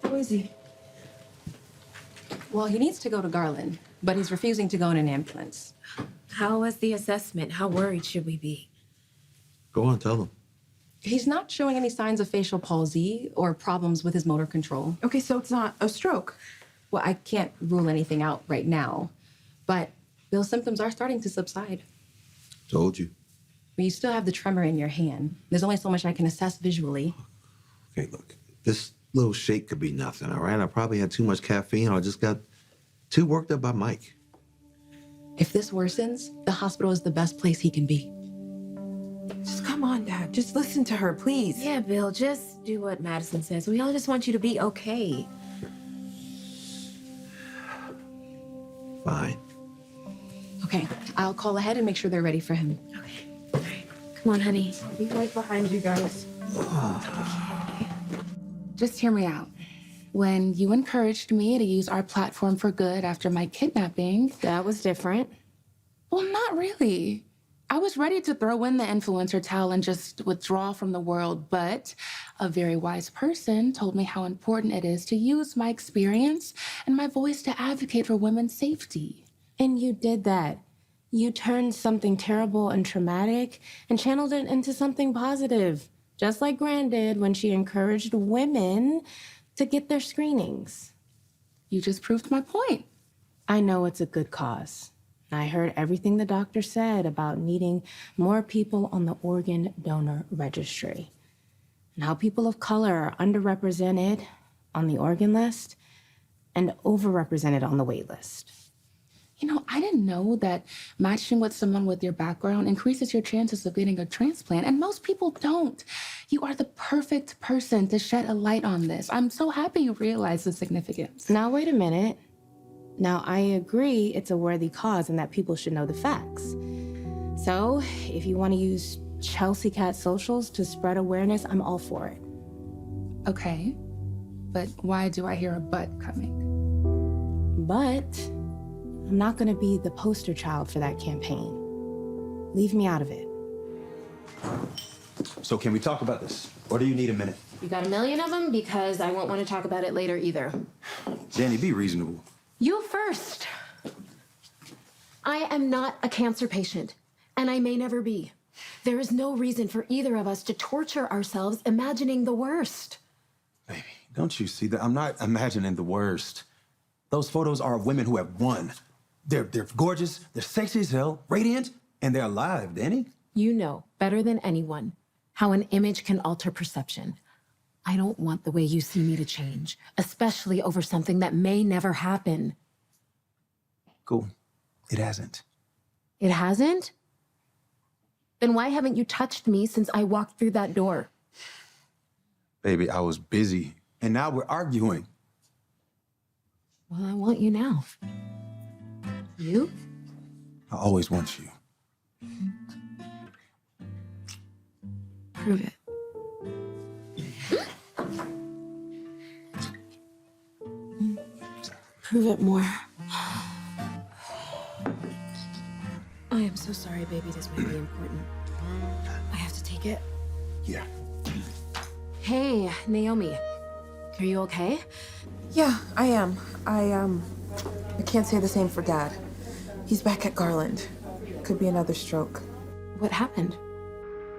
How is he? Well, he needs to go to Garland, but he's refusing to go in an ambulance. How was the assessment? How worried should we be? Go on, tell them. He's not showing any signs of facial palsy or problems with his motor control. Okay, so it's not a stroke. Well, I can't rule anything out right now, but Bill's symptoms are starting to subside. Told you. But you still have the tremor in your hand. There's only so much I can assess visually. Okay, look, this little shake could be nothing, all right? I probably had too much caffeine or I just got too worked up by Mike. If this worsens, the hospital is the best place he can be. Just come on, Dad. Just listen to her, please. Yeah, Bill, just do what Madison says. We all just want you to be okay. Fine. Okay, I'll call ahead and make sure they're ready for him. Okay. All right. Come on, honey. I'll be right behind you guys. Just hear me out. When you encouraged me to use our platform for good after my kidnapping... That was different. Well, not really. I was ready to throw in the influencer towel and just withdraw from the world, but a very wise person told me how important it is to use my experience and my voice to advocate for women's safety. And you did that. You turned something terrible and traumatic and channeled it into something positive, just like Gran did when she encouraged women to get their screenings. You just proved my point. I know it's a good cause. I heard everything the doctor said about needing more people on the organ donor registry and how people of color are underrepresented on the organ list and overrepresented on the wait list. You know, I didn't know that matching with someone with your background increases your chances of getting a transplant, and most people don't. You are the perfect person to shed a light on this. I'm so happy you realize the significance. Now, wait a minute. Now, I agree it's a worthy cause and that people should know the facts. So, if you want to use Chelsea Cat socials to spread awareness, I'm all for it. Okay, but why do I hear a but coming? But I'm not going to be the poster child for that campaign. Leave me out of it. So can we talk about this? Or do you need a minute? You got a million of them because I won't want to talk about it later either. Dani, be reasonable. You first. I am not a cancer patient, and I may never be. There is no reason for either of us to torture ourselves imagining the worst. Baby, don't you see that? I'm not imagining the worst. Those photos are of women who have won. They're gorgeous, they're sexy as hell, radiant, and they're alive, Dani. You know better than anyone how an image can alter perception. I don't want the way you see me to change, especially over something that may never happen. Cool. It hasn't. It hasn't? Then why haven't you touched me since I walked through that door? Baby, I was busy, and now we're arguing. Well, I want you now. You? I always want you. Prove it. Prove it more. I am so sorry, baby. This may be important. I have to take it. Yeah. Hey, Naomi. Are you okay? Yeah, I am. I can't say the same for Dad. He's back at Garland. Could be another stroke. What happened?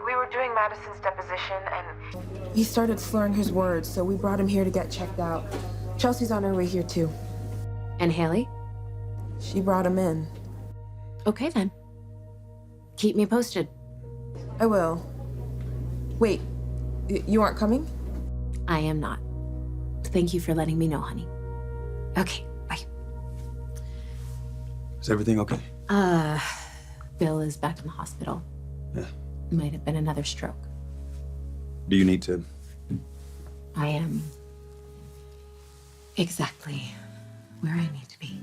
We were doing Madison's deposition and he started slurring his words, so we brought him here to get checked out. Chelsea's on her way here too. And Haley? She brought him in. Okay, then. Keep me posted. I will. Wait, you aren't coming? I am not. Thank you for letting me know, honey. Okay, bye. Is everything okay? Bill is back in the hospital. Yeah. Might have been another stroke. Do you need to? I am exactly where I need to be.